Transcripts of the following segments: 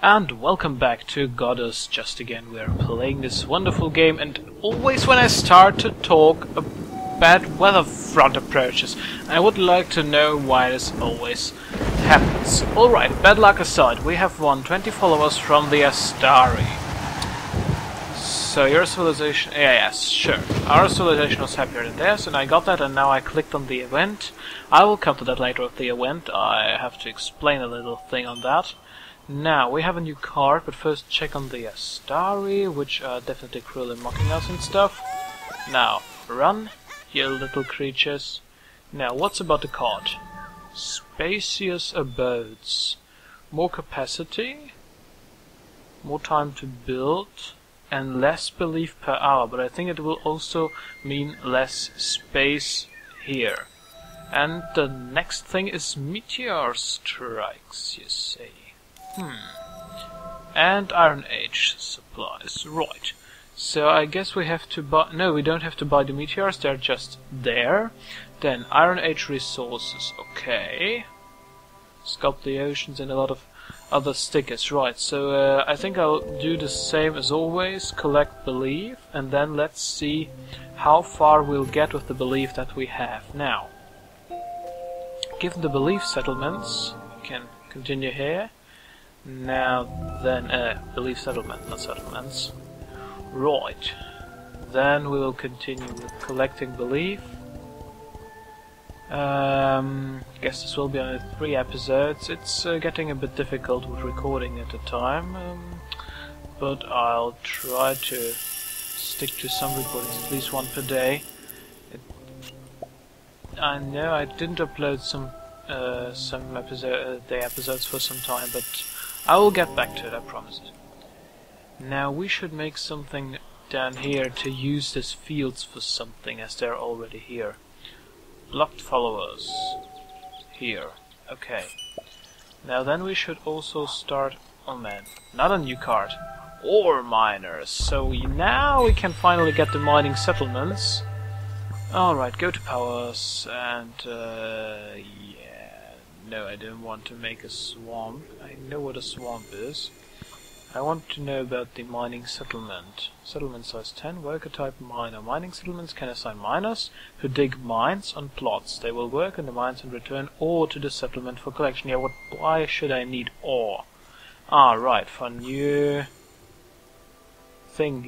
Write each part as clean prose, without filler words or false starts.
And welcome back to Godus. Just again, we are playing this wonderful game, and always when I start to talk, a bad weather front approaches. I would like to know why this always happens. Alright, bad luck aside, we have won 20 followers from the Astari. So your civilization, yes, sure. Our civilization was happier than theirs, and I got that, and now I clicked on the event. I will come to that later with the event. I have to explain a little thing on that. Now, we have a new card, but first check on the Astari, which are definitely cruel and mocking us and stuff. Now, run, you little creatures. Now, what's about the card? Spacious abodes. More capacity, more time to build, and less belief per hour, but I think it will also mean less space here. And the next thing is meteor strikes, you see. And Iron Age supplies, right. So I guess we have to buy... No, we don't have to buy the meteors, they're just there. Then Iron Age resources, okay. Sculpt the oceans and a lot of other stickers, right. So I think I'll do the same as always, collect belief, and then let's see how far we'll get with the belief that we have. Now, given the belief settlements, we can continue here. Now then, belief settlement, not settlements. Right. Then we will continue with collecting belief. Guess this will be only 3 episodes. It's getting a bit difficult with recording at a time, but I'll try to stick to some recordings, at least 1 per day. I know I didn't upload some episodes for some time, but I will get back to it, I promise it. Now we should make something down here to use these fields for something, as they're already here. Blocked followers. Here. Okay. Now then we should also start... Oh man, not a new card. Ore miners. So now we can finally get the mining settlements. Alright, go to powers, and no, I don't want to make a swamp. I know what a swamp is. I want to know about the mining settlement. Settlement size 10, worker type miner. Mining settlements can assign miners who dig mines on plots. They will work in the mines and return ore to the settlement for collection. Yeah, why should I need ore? Ah, right, for new things,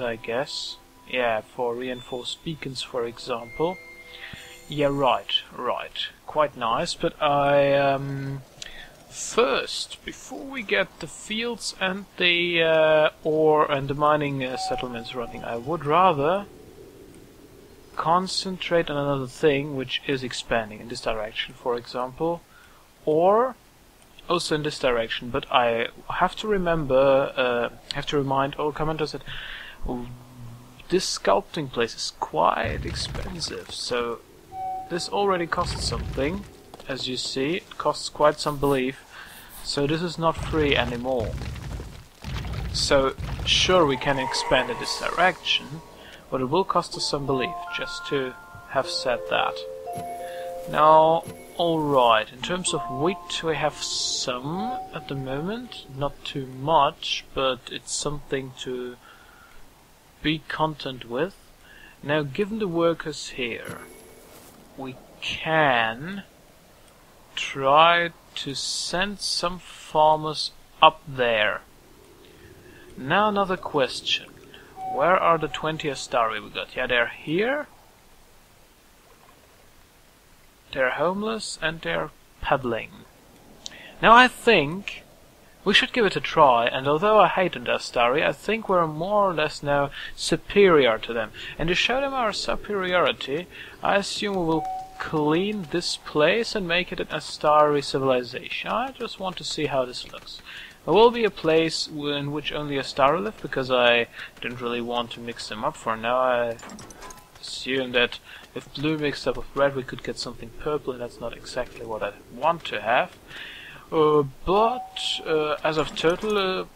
I guess. Yeah, for reinforced beacons, for example. Yeah, right. Quite nice, but first, before we get the fields and the ore and the mining settlements running, I would rather concentrate on another thing, which is expanding in this direction, for example, or also in this direction. But I have to remind all commenters that this sculpting place is quite expensive, so this already costs something. As you see, it costs quite some belief, so this is not free anymore. So, sure, we can expand in this direction, but it will cost us some belief, just to have said that. Now, alright, in terms of wheat, we have some at the moment, not too much, but it's something to be content with. Now, given the workers here, we can try to send some farmers up there. Now another question. Where are the 20 Astari we got? Yeah, they're here. They're homeless and they're paddling. Now I think we should give it a try, and although I hate the Astari, I think we're more or less now superior to them. And to show them our superiority, I assume we will clean this place and make it an Astari civilization. I just want to see how this looks. There will be a place in which only Astari live, because I didn't really want to mix them up for now. I assume that if blue mixed up with red we could get something purple, and that's not exactly what I want to have. But as of the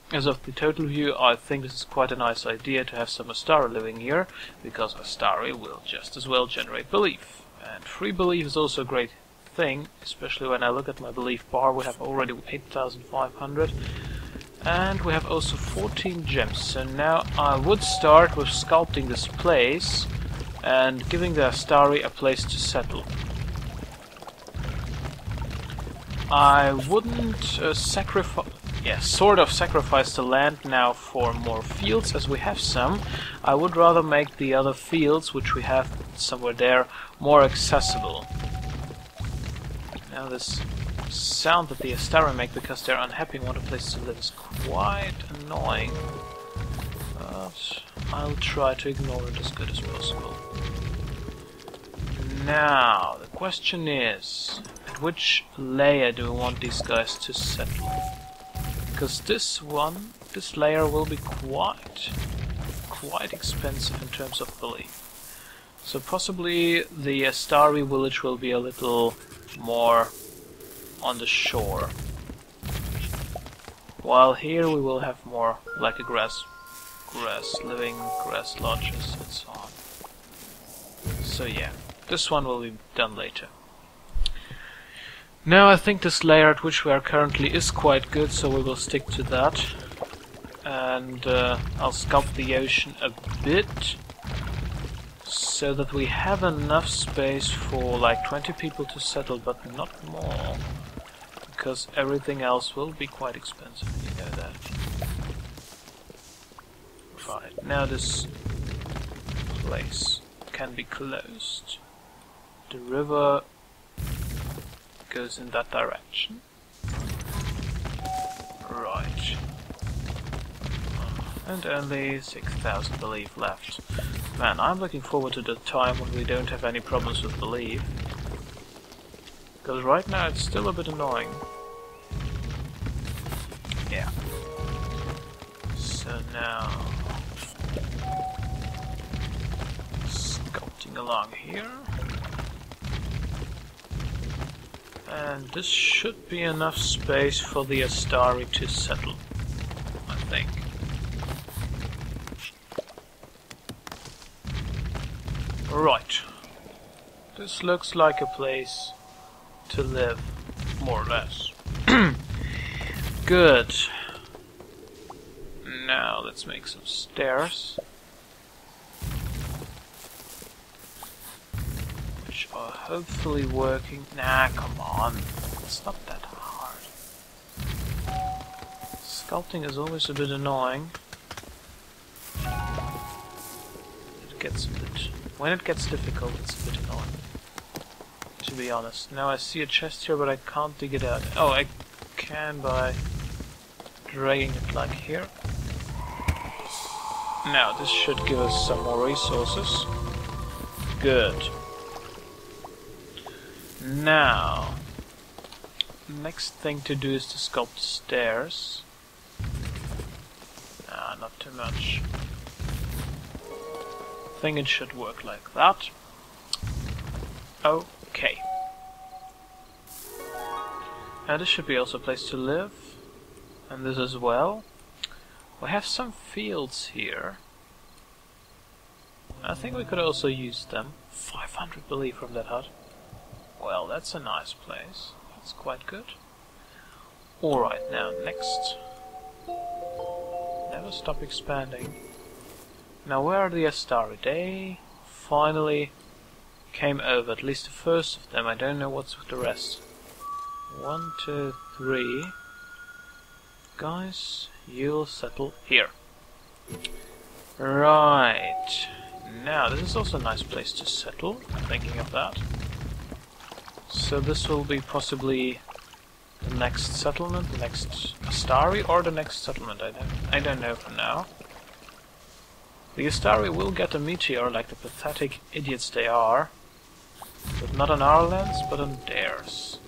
total view, I think this is quite a nice idea to have some Astari living here, because Astari will just as well generate belief. And free belief is also a great thing, especially when I look at my belief bar. We have already 8,500, and we have also 14 gems. So now I would start with sculpting this place and giving the Astari a place to settle. I wouldn't sort of sacrifice the land now for more fields, as we have some. I would rather make the other fields, which we have somewhere there, more accessible. Now this sound that the Astari make because they're unhappy and want a place to live is quite annoying. But I'll try to ignore it as good as possible. Now, the question is, at which layer do we want these guys to settle? Because this layer will be quite expensive in terms of belief. So possibly the Astari village will be a little more on the shore. While here we will have more like a grass lodges and so on. So yeah, this one will be done later. Now I think this layer at which we are currently is quite good, so we will stick to that. And I'll sculpt the ocean a bit, so that we have enough space for like 20 people to settle, but not more. Because everything else will be quite expensive, you know that. Right, now this place can be closed. The river goes in that direction. Right. And only 6,000 belief left. Man, I'm looking forward to the time when we don't have any problems with belief. Because right now it's still a bit annoying. Yeah. So now... sculpting along here. And this should be enough space for the Astari to settle, I think. Right. This looks like a place to live, more or less. Good. Now let's make some stairs. Which are hopefully working. Nah, come on. It's not that hard. Sculpting is always a bit annoying. It gets a bit... when it gets difficult, it's a bit annoying. To be honest. Now I see a chest here, but I can't dig it out. Oh, I can by dragging it like here. Now, this should give us some more resources. Good. Now, next thing to do is to sculpt stairs. Not too much. I think it should work like that. Okay. Now this should be also a place to live. And this as well. We have some fields here. I think we could also use them. 500 belief from that hut. Well, that's a nice place. That's quite good. Alright, now next. Never stop expanding. Now where are the Astari? They finally came over, at least the first of them. I don't know what's with the rest. 1, 2, 3. Guys, you'll settle here. Right. Now, this is also a nice place to settle. Thinking of that. So this will be possibly the next settlement, the next Astari, or the next settlement. I don't know for now. The Astari will get a meteor like the pathetic idiots they are. But not on our lands, but on theirs.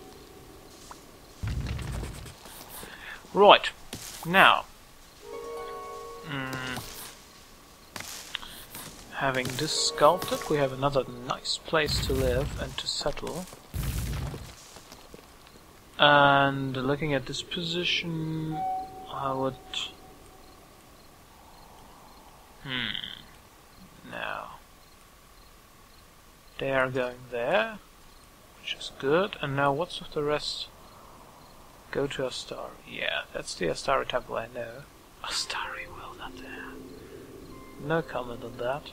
Right. Now. Having this sculpted, we have another nice place to live and to settle. And looking at this position, I would... Now. They are going there. which is good. And now what's with the rest? Go to Astari. Yeah, that's the Astari temple I know. Astari, well, not there. No comment on that.